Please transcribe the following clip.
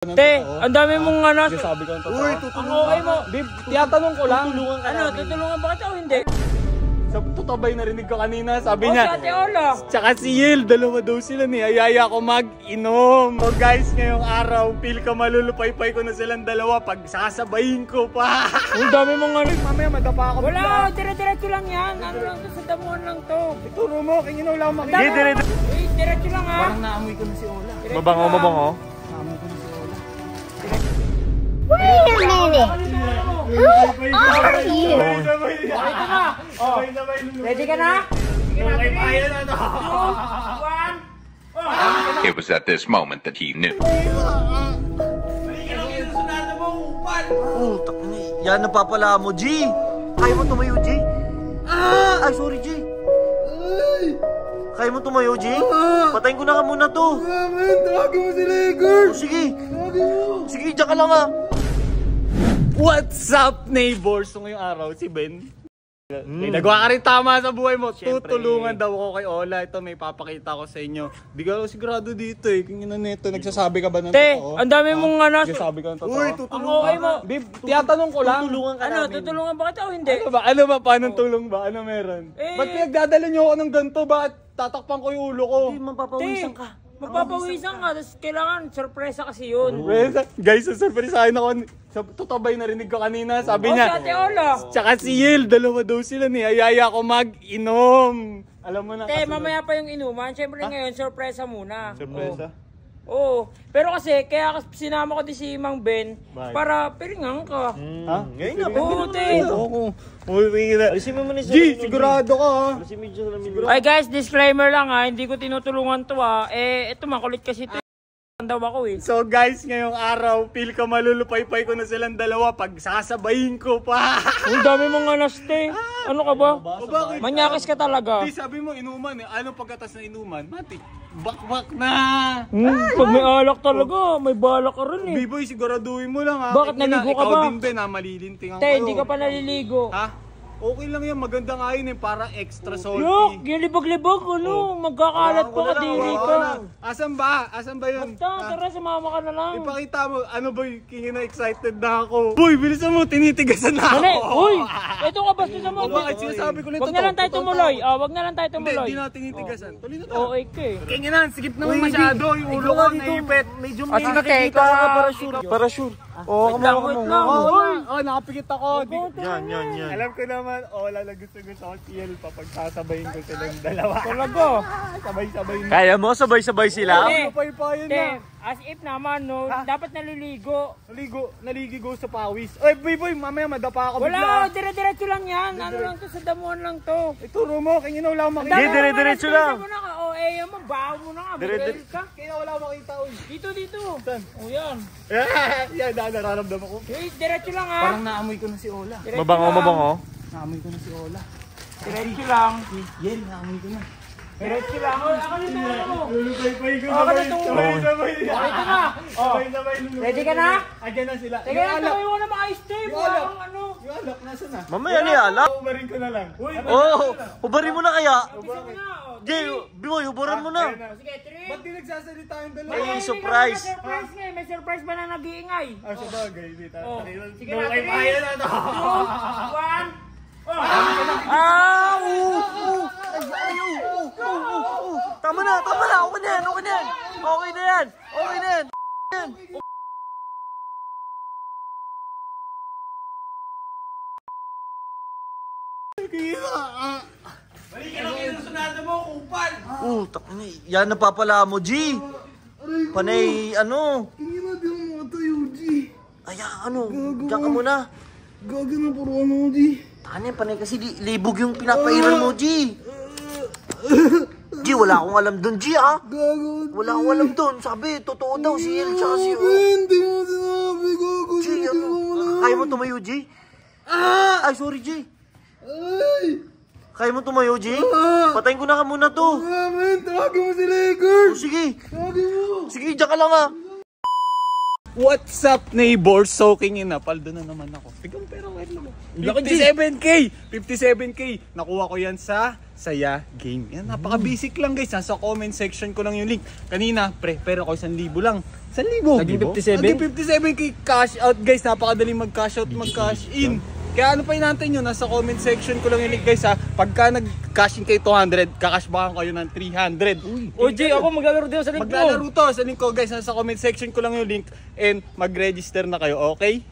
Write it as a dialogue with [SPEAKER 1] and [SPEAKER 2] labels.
[SPEAKER 1] Te, ang dami mong ano.
[SPEAKER 2] Sabi ko totoo.
[SPEAKER 1] Uy, tutulungan. Okay mo.
[SPEAKER 2] Tiyatanong ko lang.
[SPEAKER 1] Tutulungan ba kita o hindi?
[SPEAKER 2] Totoo ba yung narinig ko kanina? Sabi
[SPEAKER 1] O,
[SPEAKER 2] niya.
[SPEAKER 1] si Ate Ola.
[SPEAKER 2] Tsaka si Yel, dalawa daw sila ni. Ayaya ko mag-inom. So guys, ngayong araw, feel ka malulupay-pay ko na silang dalawa pag sasabayin ko pa.
[SPEAKER 1] Ang dami mong ano.
[SPEAKER 2] Mamaya madapa ako.
[SPEAKER 1] Wala, dire-diretso lang yan. Ano lang to, sa damuhan lang to.
[SPEAKER 2] Ituro mo, kinginaw lang makikita.
[SPEAKER 1] Hindi, diretso lang ha.
[SPEAKER 2] Parang naamoy ko na si Ola.
[SPEAKER 1] Mabango.
[SPEAKER 2] Naamoy ko na si Ola.
[SPEAKER 3] Wait a minute. Who are you?
[SPEAKER 1] Ready ka na?
[SPEAKER 4] It was at this moment that he knew.
[SPEAKER 5] Yan napapala mo, G. Kaya mo tumayo, G? Ay, sorry, G. Kaya mo tumayo, G? Patayin ko na ka muna to.
[SPEAKER 2] Tawagin mo si Laker.
[SPEAKER 5] Sige. Sige, diyan ka lang,
[SPEAKER 2] What's up, neighbors? So ngayong araw, si Ben. May nagawa ka rin tama sa buhay mo.
[SPEAKER 5] Siyempre.
[SPEAKER 2] Tutulungan daw ako kay Ola. Ito, may papakita ko sa inyo. Di ka sigurado dito eh. Kung yun na ito, nagsasabi ka ba ng
[SPEAKER 1] Te,
[SPEAKER 2] totoo?
[SPEAKER 1] ang dami mong ano.
[SPEAKER 2] Nagsasabi ka ng totoo?
[SPEAKER 5] Uy,
[SPEAKER 1] Ang okay mo.
[SPEAKER 2] Tiyatanong ko lang.
[SPEAKER 5] Tutulungan ka
[SPEAKER 1] Ano,
[SPEAKER 5] namin.
[SPEAKER 1] tutulungan ba kita o hindi?
[SPEAKER 2] Ano ba? Paano tulong ba? Ano meron? Ba't pinagdadala niyo ako ng ganito? Bakit tatakpan ko yung ulo ko?
[SPEAKER 5] Hindi, mapapawisan ka.
[SPEAKER 1] Magpapawisan ka, tapos kailangan sorpresa kasi yun.
[SPEAKER 2] Guys, surpriseahin ako. Totoo ba yung narinig ko kanina? Sabi
[SPEAKER 1] O, si
[SPEAKER 2] niya.
[SPEAKER 1] Ate Ola.
[SPEAKER 2] Tsaka si Yel, dalawa daw sila ni. Ayaya ko mag-inom. Alam mo na.
[SPEAKER 1] Te, mamaya pa yung inuman. Siyempre ngayon, sorpresa muna.
[SPEAKER 2] Surpresa?
[SPEAKER 1] Oo. Pero kasi, kaya sinama ko din si Mang Ben para piringan ka.
[SPEAKER 2] Ha?
[SPEAKER 5] Ngayon nga,
[SPEAKER 1] Oo, te.
[SPEAKER 2] Oo. Uwi na.
[SPEAKER 5] Alisin mo muna
[SPEAKER 2] G, sigurado ka ha.
[SPEAKER 5] Alisin mo dyan namin.
[SPEAKER 1] Ay guys, disclaimer lang ha. Hindi ko tinutulungan to ha. Ito makulit kasi ito. Daw ako eh.
[SPEAKER 2] So guys, ngayong araw, feel ka malulupay-pay ko na silang dalawa pag sasabayin ko pa.
[SPEAKER 1] Ang dami mong anas, te. Ano ka ba?
[SPEAKER 2] O bakit?
[SPEAKER 1] Manyakis ka talaga.
[SPEAKER 2] Di, sabi mo inuman eh. Ano pagkatas na inuman? Mati, bak-bak na.
[SPEAKER 1] Pag may alak talaga, may balak ka rin eh.
[SPEAKER 2] B-boy, siguraduhin mo lang ha.
[SPEAKER 1] Bakit naligo ka ba?
[SPEAKER 2] Ikaw din Ben ha, malilintingan
[SPEAKER 1] Te,
[SPEAKER 2] kayo.
[SPEAKER 1] hindi ka pa naliligo.
[SPEAKER 2] Ha? Okay lang yan, maganda nga yun eh, para extra salty.
[SPEAKER 1] Yok, yung libag-libag, ano, magkakalat pa kadiri ka.
[SPEAKER 2] Asan ba? Asan ba yun?
[SPEAKER 1] Basta, tara, sumama ka na lang.
[SPEAKER 2] Ipakita mo, ano ba yung kingin na excited na ako. Boy, bilisan mo, tinitigasan na ako.
[SPEAKER 1] Mali, uy, ito ka basta sa mo.
[SPEAKER 2] Bakit sinasabi ko nito?
[SPEAKER 1] Wag na lang tayo tumuloy. Wag na lang tayo
[SPEAKER 2] Hindi,
[SPEAKER 1] tumuloy.
[SPEAKER 2] hindi na tinitigasan. Tuloy na tayo.
[SPEAKER 1] Okay ka eh.
[SPEAKER 2] Kingin na, sikip naman masyado. Yung ulo ko naipit.
[SPEAKER 5] Medyo
[SPEAKER 1] Ah, sige, te, ikaw
[SPEAKER 5] ka
[SPEAKER 1] nga.
[SPEAKER 5] parasure. Parasure. Oo,
[SPEAKER 1] Wait lang, wait lang.
[SPEAKER 2] Oh, nakapikit ako.
[SPEAKER 5] Yan.
[SPEAKER 2] Alam ko naman, Ola, na gusto ko si Yel pa pag sasabayin ko silang dalawa.
[SPEAKER 1] Talaga.
[SPEAKER 2] Sabay-sabay na.
[SPEAKER 5] Kaya mo, sabay-sabay sila?
[SPEAKER 1] Te,
[SPEAKER 2] Pay-payan
[SPEAKER 1] te,
[SPEAKER 2] na.
[SPEAKER 1] as if naman, no, dapat naliligo.
[SPEAKER 2] Naligigo sa pawis. Oy, boy, mamaya madapa ako
[SPEAKER 1] Wala,
[SPEAKER 2] bigla.
[SPEAKER 1] dire-diretso lang yan. Ano lang to, sa damuhan lang to.
[SPEAKER 2] Ituro mo, kinginaw lang makikita.
[SPEAKER 5] Hindi, dire-diretso lang.
[SPEAKER 1] O, mo, baho mo na nga. Dire-diretso ka.
[SPEAKER 2] Kinginaw wala makita, oy.
[SPEAKER 1] Dito.
[SPEAKER 2] Saan?
[SPEAKER 1] O, yan.
[SPEAKER 2] Yan, nararamdaman ko.
[SPEAKER 1] Diretso lang ha.
[SPEAKER 2] Parang naamoy ko na si Ola.
[SPEAKER 1] Diretso
[SPEAKER 5] Mabango.
[SPEAKER 2] Naamoy ko na si Ola.
[SPEAKER 1] Diretso lang.
[SPEAKER 2] Yel, naamoy ko na.
[SPEAKER 1] Diretso lang. O, ako nito mo.
[SPEAKER 2] Lulupay-pay ko.
[SPEAKER 1] Ako na itong
[SPEAKER 2] Sabay-sabay.
[SPEAKER 1] Ito na. O,
[SPEAKER 2] Sabay-sabay lulupay.
[SPEAKER 1] ready ka na?
[SPEAKER 2] Ayan na sila.
[SPEAKER 1] Teka, tayo ko na maayos tayo.
[SPEAKER 2] Yung alak.
[SPEAKER 1] Parang ano.
[SPEAKER 2] Yung alak, nasa na?
[SPEAKER 5] Mamaya ni alak.
[SPEAKER 2] Umarin ko na lang. Uy,
[SPEAKER 5] Hubarin mo na kaya.
[SPEAKER 1] Umpisa mo na. O.
[SPEAKER 5] Jay, Biboy, hubaran mo na.
[SPEAKER 1] Sige, 3.
[SPEAKER 2] ba't di nagsasalita yung dalawa?
[SPEAKER 5] May surprise.
[SPEAKER 1] Surprise nga eh. May surprise ba na nag-iingay?
[SPEAKER 2] Ah, sabagay. Dito.
[SPEAKER 1] Oh. Sige na,
[SPEAKER 2] Lupay
[SPEAKER 1] 3,
[SPEAKER 2] pa yan na to.
[SPEAKER 1] 2, 1.
[SPEAKER 5] Tama na. Okay na yan. Yan napapala mo, G. Panay, ano?
[SPEAKER 6] Hindi mo makatayo, G.
[SPEAKER 5] Ay, ano? Diyan ka muna.
[SPEAKER 6] Gaga na puro ano, G.
[SPEAKER 5] Tanin, panay kasi libog yung pinapairal mo, G. G, wala akong alam dun, G, ah.
[SPEAKER 6] Gaga.
[SPEAKER 5] Wala akong alam dun. Sabi, totoo daw si El tsaka si O.
[SPEAKER 6] Hindi mo sinabi, gago.
[SPEAKER 5] G, ano? Kaya mo tumayo, G? Ay, sorry, G.
[SPEAKER 6] Ay!
[SPEAKER 5] Kaya mo tumayo, G? Patayin ko na ka muna to.
[SPEAKER 6] Amen, tawagin mo si Laker.
[SPEAKER 5] O, sige.
[SPEAKER 6] Tawagin mo.
[SPEAKER 5] Sige, diyan ka lang, ah.
[SPEAKER 2] What's up, neighbors? Soaking in na. Paldo na naman ako. Tignan pero wait lang. 57K! 57K! Nakuha ko yan sa Saya Game. Yan, napaka-basic lang guys. Nasa comment section ko lang yung link. Kanina, pero ko 1,000 lang. 1,000?
[SPEAKER 1] Naging 57?
[SPEAKER 2] Naging 57k cash out guys. Napakadaling mag-cash out, mag-cash in. Kaya ano pa inaantay nyo? Nasa comment section ko lang yung link guys ha. Pagka nag-cash in kayo 200, kakashbackan kayo ng 300.
[SPEAKER 1] O G, ako maglalaro din sa link ko.
[SPEAKER 2] Maglalaro to sa link ko guys. Nasa comment section ko lang yung link and mag-register na kayo, okay?